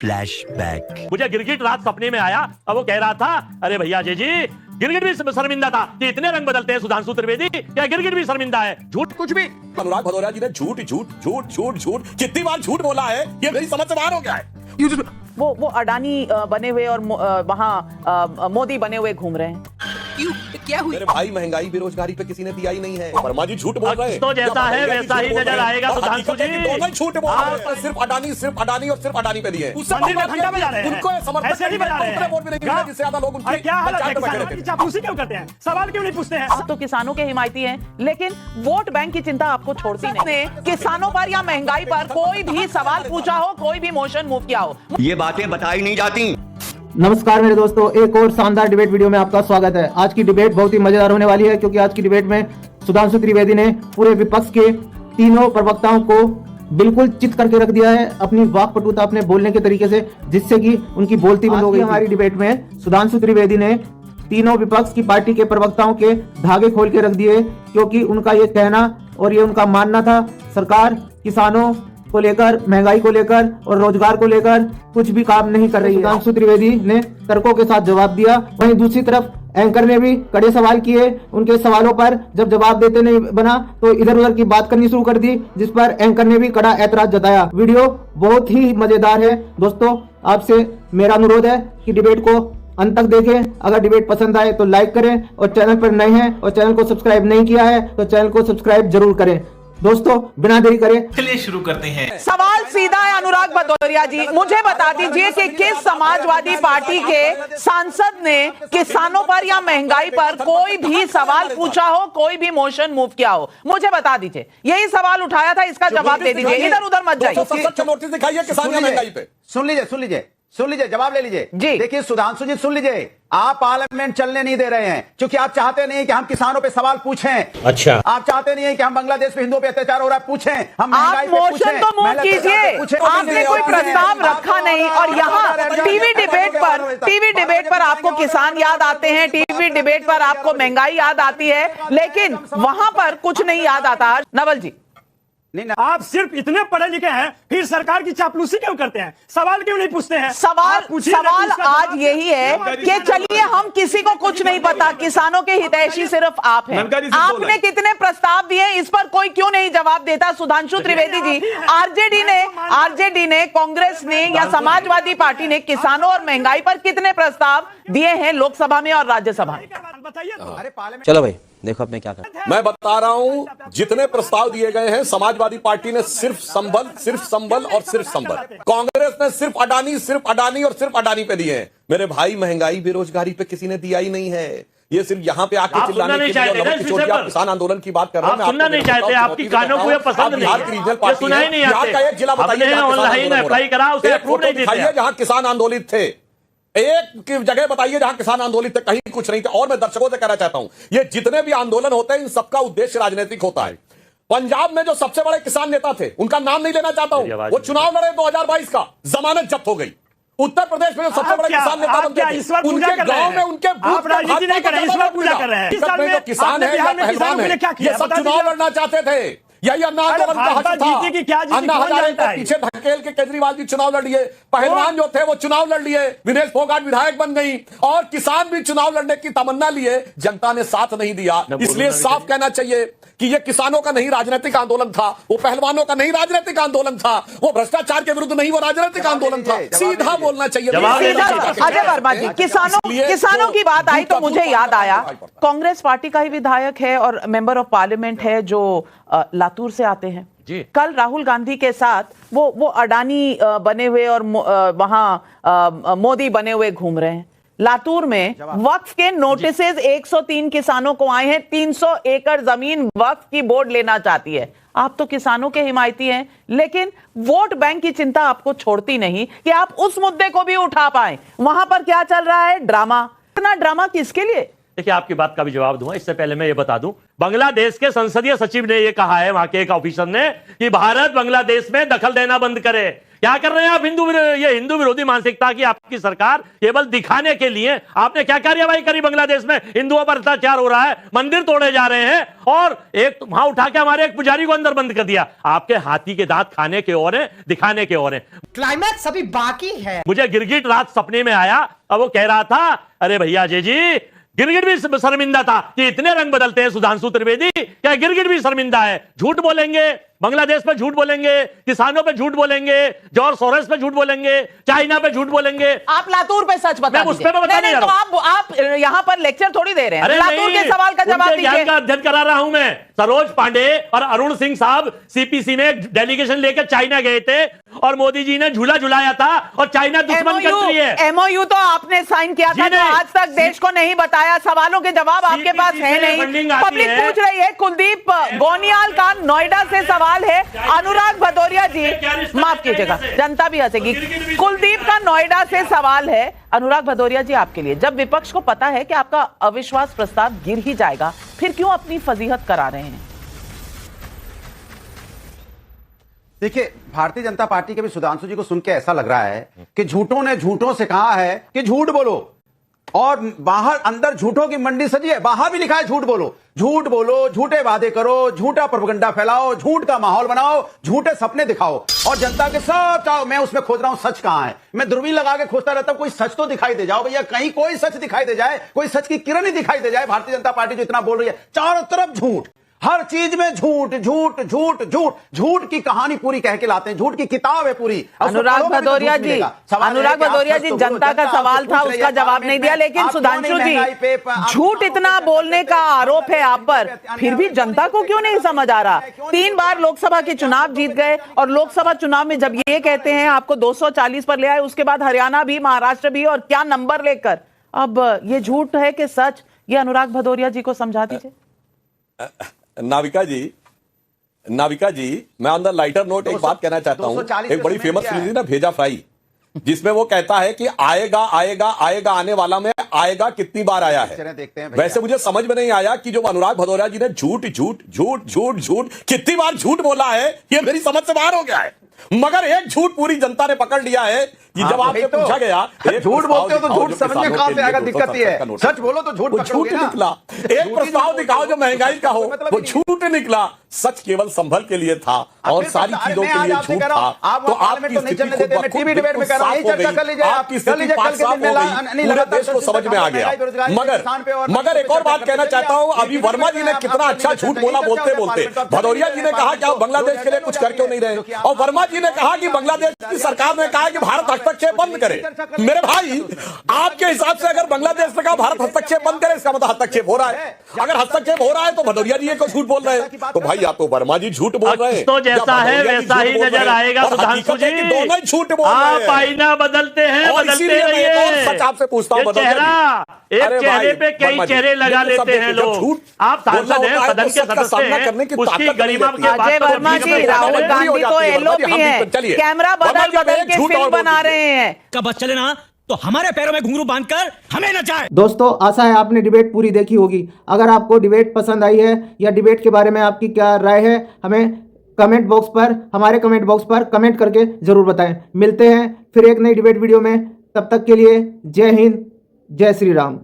Flashback. मुझे गिरगिट रात सपने में आया और वो कह रहा था, अरे भैया जी गिरगिट भी शर्मिंदा था कि इतने रंग बदलते हैं सुधांशु त्रिवेदी, क्या गिरगिट भी शर्मिंदा है? झूठ कुछ भी। अनुराग भदौरिया जी ने झूठ झूठ झूठ झूठ झूठ कितनी बार झूठ बोला है, ये मेरी समझ से बाहर हो गया है। वो अडानी बने हुए और वहाँ मोदी बने हुए घूम रहे हैं। क्या हुई? मेरे भाई महंगाई बेरोजगारी पे किसी ने दिया ही नहीं है। वर्मा जी झूठ बोल रहे हैं। तो जैसा है वैसा ही नजर आएगा सुधांशु जी। दोनों ही झूठ बोल रहे हैं। सिर्फ अडानी और सिर्फ अडानी पे दिए। मंदिर में घंटा बजा रहे हैं। उनको समर्थन ऐसे नहीं बजा रहे हैं। वोट भी नहीं मिला, जिससे ज्यादा लोग उनकी क्या हालत है? पंचायत में बैठे थे। चापलूसी क्यों करते हैं? सवाल क्यों नहीं पूछते हैं? आप तो किसानों के हिमायती हैं, लेकिन वोट बैंक की चिंता आपको छोड़ती नहीं। किसानों पर या महंगाई पर कोई भी सवाल पूछा हो, कोई भी मोशन मूव किया हो, ये बातें बताई नहीं जाती। नमस्कार मेरे दोस्तों, एक और शानदार डिबेट वीडियो में आपका स्वागत है। आज की डिबेट बहुत ही मजेदार होने वाली है, क्योंकि आज की डिबेट में सुधांशु त्रिवेदी ने पूरे विपक्ष के तीनों प्रवक्ताओं को बिल्कुल चित करके रख दिया है अपनी वाकपटुता, अपने बोलने के तरीके से, जिससे कि उनकी बोलती बंद हो गई। हमारी डिबेट में सुधांशु त्रिवेदी ने तीनों विपक्ष की पार्टी के प्रवक्ताओं के धागे खोल के रख दिए, क्योंकि उनका ये कहना और ये उनका मानना था सरकार किसानों को लेकर, महंगाई को लेकर और रोजगार को लेकर कुछ भी काम नहीं कर रही है। सुधांशु त्रिवेदी ने तर्कों के साथ जवाब दिया। वहीं दूसरी तरफ एंकर ने भी कड़े सवाल किए। उनके सवालों पर जब जवाब देते नहीं बना तो इधर उधर की बात करनी शुरू कर दी, जिस पर एंकर ने भी कड़ा ऐतराज जताया। वीडियो बहुत ही मजेदार है दोस्तों। आपसे मेरा अनुरोध है कि डिबेट को अंत तक देखें। अगर डिबेट पसंद आए तो लाइक करें, और चैनल पर नए हैं और चैनल को सब्सक्राइब नहीं किया है तो चैनल को सब्सक्राइब जरूर करें। दोस्तों बिना देरी करे चलिए शुरू करते हैं। सवाल सीधा है अनुराग भदौरिया जी, मुझे बता दीजिए कि किस समाजवादी पार्टी के सांसद ने किसानों पर या महंगाई पर कोई भी सवाल पूछा हो, कोई भी मोशन मूव किया हो? मुझे बता दीजिए। यही सवाल उठाया था, इसका जवाब दे दीजिए। इधर उधर मत जाइए। नोटिस दिखाइए किसान या महंगाई पे। सुन लीजिए, जवाब ले लीजिए जी। देखिए सुधांशु जी, सुन लीजिए, आप पार्लियामेंट चलने नहीं दे रहे हैं क्योंकि आप चाहते नहीं कि हम किसानों पे सवाल पूछें। अच्छा, आप चाहते नहीं है कि हम बांग्लादेश में हिंदुओं पे अत्याचार हो रहा है पूछें, हम आप महंगाई पे मोशन तो मूव महिला कीजिए। अत्याचार पे आपने कोई प्रस्ताव रखा नहीं, और यहाँ टीवी डिबेट पर आपको किसान याद आते हैं, टीवी डिबेट पर आपको महंगाई याद आती है, लेकिन वहां पर कुछ नहीं याद आता। नवल जी, आप सिर्फ इतने पढ़े लिखे हैं, फिर सरकार की चापलूसी क्यों करते हैं? सवाल क्यों नहीं पूछते हैं? सवाल आज यही है कि चलिए हम किसी को कुछ नहीं पता, किसानों के हितैषी सिर्फ आप हैं। आपने कितने प्रस्ताव दिए, इस पर कोई क्यों नहीं जवाब देता? सुधांशु त्रिवेदी जी, आरजेडी ने, कांग्रेस ने या समाजवादी पार्टी ने किसानों और महंगाई पर कितने प्रस्ताव दिए हैं लोकसभा में और राज्यसभा में? बताइए। चलो भाई देखो अब मैं क्या कर। मैं बता रहा हूं, जितने प्रस्ताव दिए गए हैं समाजवादी पार्टी ने सिर्फ संबल और सिर्फ संबल, कांग्रेस ने सिर्फ अडानी और सिर्फ अडानी पे दिए हैं। मेरे भाई महंगाई बेरोजगारी पे किसी ने दिया ही नहीं है। ये सिर्फ यहाँ पे आके चिल्लाने के लिए आप किसान आंदोलन की बात कर रहे हैं। आप सुनना नहीं चाहते, आपकी कानों को ये पसंद नहीं है, सुना ही नहीं आते। बिहार का एक जिला बताइए ऑनलाइन अप्लाई करा, उसे अप्रूव नहीं देते। जहां किसान आंदोलित थे, एक जगह बताइए जहां किसान आंदोलित थे, कहीं कुछ नहीं था। और मैं दर्शकों से कहना चाहता हूं, ये जितने भी आंदोलन होते हैं इन सबका उद्देश्य राजनीतिक होता है। पंजाब में जो सबसे बड़े किसान नेता थे, उनका नाम नहीं लेना चाहता हूं, वो चुनाव लड़े 2022 का, जमानत जब्त हो गई। उत्तर प्रदेश में जो सबसे बड़े किसान नेता बनते थे, उनके गांव में उनके बूथ पर राजनीति नहीं कर रहे हैं, ईश्वर पूजा कर रहे हैं। जो किसान है या पहलवान है, ये सब चुनाव लड़ना चाहते थे। यही अन्ना आंदोलन का हक था। अन्ना हजारे को पीछे ढकेल के केजरीवाल जी चुनाव लड़ लिए, पहलवान जो थे वो चुनाव लड़ लिए, विनेश फोगाट विधायक बन गई, और किसान भी चुनाव लड़ने की तमन्ना लिए, जनता ने साथ नहीं दिया। इसलिए साफ कहना चाहिए कि ये किसानों का नहीं राजनीतिक आंदोलन था, वो पहलवानों का नहीं राजनीतिक आंदोलन था, वो भ्रष्टाचार के विरुद्ध नहीं, वो राजनीतिक आंदोलन था। सीधा बोलना चाहिए। अजय वर्मा जी, किसानों की बात आई तो मुझे याद आया, कांग्रेस पार्टी का ही विधायक है और मेंबर ऑफ पार्लियामेंट है जो लातूर से आते हैं। कल राहुल गांधी के साथ वो अडानी बने हुए और वहां मोदी बने हुए घूम रहे हैं। लातूर में वक्फ के नोटिसेज 103 किसानों को आए हैं। 300 एकड़ जमीन वक्फ की बोर्ड लेना चाहती है। आप तो किसानों के हिमायती हैं, लेकिन वोट बैंक की चिंता आपको छोड़ती नहीं कि आप उस मुद्दे को भी उठा पाए। वहां पर क्या चल रहा है? ड्रामा। इतना ड्रामा किसके लिए? देखिए, आपकी बात का भी जवाब दूंगा। इससे पहले मैं ये बता दूं, बांग्लादेश के संसदीय सचिव ने यह कहा है, वहां के एक ऑफिसर ने, कि भारत बांग्लादेश में दखल देना बंद करे, क्या कर रहे हैं आप ये हिंदू विरोधी मानसिकता की आपकी सरकार केवल दिखाने के लिए। आपने क्या कार्रवाई करी बांग्लादेश में? हिंदुओं पर अत्याचार हो रहा है, मंदिर तोड़े जा रहे हैं, और एक वहां उठा के हमारे एक पुजारी को अंदर बंद कर दिया। आपके हाथी के दांत खाने के और हैं, दिखाने के और हैं। क्लाइमैक्स अभी बाकी है। मुझे गिरगिट रात सपने में आया, अब वो कह रहा था, अरे भैया जी गिरगिट भी शर्मिंदा था कि इतने रंग बदलते हैं सुधांशु त्रिवेदी, क्या गिरगिट भी शर्मिंदा है? झूठ बोलेंगे, बांग्लादेश पे झूठ बोलेंगे, किसानों पे झूठ बोलेंगे, जॉर्ज सोरोस पे झूठ बोलेंगे, चाइना पे झूठ बोलेंगे। आप लातूर पे सच बता मैं उस पे बताने जा रहा हूं। तो आप यहाँ पर लेक्चर थोड़ी दे रहे हैं। लातूर के सवाल का जवाब दीजिए। ज्ञान का अध्ययन करा रहा हूं मैं। सरोज पांडे और अरुण सिंह साहब सीपीसी में डेलीगेशन लेकर चाइना गए थे और मोदी जी ने झूला झुलाया था, और चाइना दुश्मन कंट्री है। एमओयू तो आपने साइन किया था, जो आज तक देश को नहीं बताया। सवालों के जवाब आपके पास है नहीं। पब्लिक पूछ रही है। कुलदीप गोनियाल का नोएडा से सवाल है। अनुराग भदौरिया जी, माफ कीजिएगा, जनता भी हंसेगी। कुलदीप का नोएडा से सवाल है अनुराग भदौरिया जी आपके लिए। जब विपक्ष को पता है कि आपका अविश्वास प्रस्ताव गिर ही जाएगा, फिर क्यों अपनी फजीहत करा रहे हैं? देखिए, भारतीय जनता पार्टी के भी सुधांशु जी को सुन के ऐसा लग रहा है कि झूठों ने झूठों से कहा है कि झूठ बोलो, और बाहर अंदर झूठों की मंडी सजी है। बाहर भी लिखा है झूठ बोलो, झूठे वादे करो, झूठा प्रोपेगेंडा फैलाओ, झूठ का माहौल बनाओ, झूठे सपने दिखाओ, और जनता के सब चाहो। मैं उसमें खोज रहा हूं सच कहां है। मैं दूरबीन लगा के खोजता रहता हूं, कोई सच तो दिखाई दे जाओ भैया, कहीं कोई सच दिखाई दे जाए, कोई सच की किरण ही दिखाई दे जाए। भारतीय जनता पार्टी जो इतना बोल रही है, चारों तरफ झूठ, हर चीज में झूठ झूठ झूठ झूठ झूठ की कहानी पूरी कह के लाते हैं, झूठ की किताब है पूरी। अनुराग भदौरिया जी, जनता का सवाल था, उसका जवाब नहीं दिया। लेकिन सुधांशु जी, झूठ इतना बोलने का आरोप है आप पर, फिर भी जनता को क्यों नहीं समझ आ रहा? 3 बार लोकसभा के चुनाव जीत गए, और लोकसभा चुनाव में जब ये कहते हैं आपको 240 पर ले आए, उसके बाद हरियाणा भी, महाराष्ट्र भी, और क्या नंबर लेकर। अब ये झूठ है कि सच, ये अनुराग भदौरिया जी को समझा दीजिए। नाविका जी, मैं ऑन द लाइटर नोट एक बात कहना चाहता हूं। एक बड़ी फेमस सीरीज है ना, भेजा फ्राई, जिसमें वो कहता है कि आएगा आएगा आएगा, आने वाला में आएगा कितनी बार आया है। वैसे मुझे समझ में नहीं आया कि जो अनुराग भदौरिया जी ने झूठ झूठ झूठ झूठ झूठ कितनी बार झूठ बोला है, ये मेरी समझ से बाहर हो गया है। मगर एक झूठ पूरी जनता ने पकड़ लिया है कि जब आपसे पूछा गया, झूठ बोलते हो तो झूठ समझने कहां से आएगा, दिक्कत ही है। सच बोलो तो झूठ निकला। एक प्रस्ताव दिखाओ जो महंगाई का हो, वो झूठ निकला। सच केवल संभल के लिए था और सारी चीजों के लिए झूठ था। तो आपकी स्थिति पूरे देश को समझ में आ गया। मगर एक और बात कहना चाहता हूं, अभी वर्मा जी ने कितना अच्छा झूठ बोला बोलते बोलते। भदौरिया जी ने कहा कि आप बांग्लादेश के लिए कुछ कर क्यों नहीं रहे, और वर्मा जी ने कहा कि बांग्लादेश की सरकार ने कहा कि भारत हस्तक्षेप बंद करे। मेरे भाई, आपके हिसाब से अगर बांग्लादेश ने कहा भारत हस्तक्षेप बंद करे, इसका मतलब हस्तक्षेप हो रहा है। अगर हस्तक्षेप हो रहा है तो भदौरिया जी को झूठ बोल रहे हैं। तो भाई या तो वर्मा जी झूठ बोल रहे हैं, तो जैसा है वैसा ही नजर आएगा सुधांशु जी। दोनों ही झूठ बोल रहे हैं। आप आईना बदलते हैं, बदलते रहिए। सच आपसे पूछता हूं, एक चेहरे पे कई चेहरे लगा लेते हैं लोग। आप सांसद हैं, सदन के सदस्य हैं, उसकी गरिमा के अजय वर्मा जी, राहुल गांधी तो एलओपी है, कैमरा बदल बदल के फिल्म बना रहे हैं। का बस चले ना तो हमारे पैरों में घुंघरू बांधकर हमें नचाए। दोस्तों, आशा है आपने डिबेट पूरी देखी होगी। अगर आपको डिबेट पसंद आई है या डिबेट के बारे में आपकी क्या राय है, हमें कमेंट बॉक्स पर, हमारे कमेंट बॉक्स पर कमेंट करके जरूर बताएं। मिलते हैं फिर एक नई डिबेट वीडियो में, तब तक के लिए जय हिंद, जय श्री राम।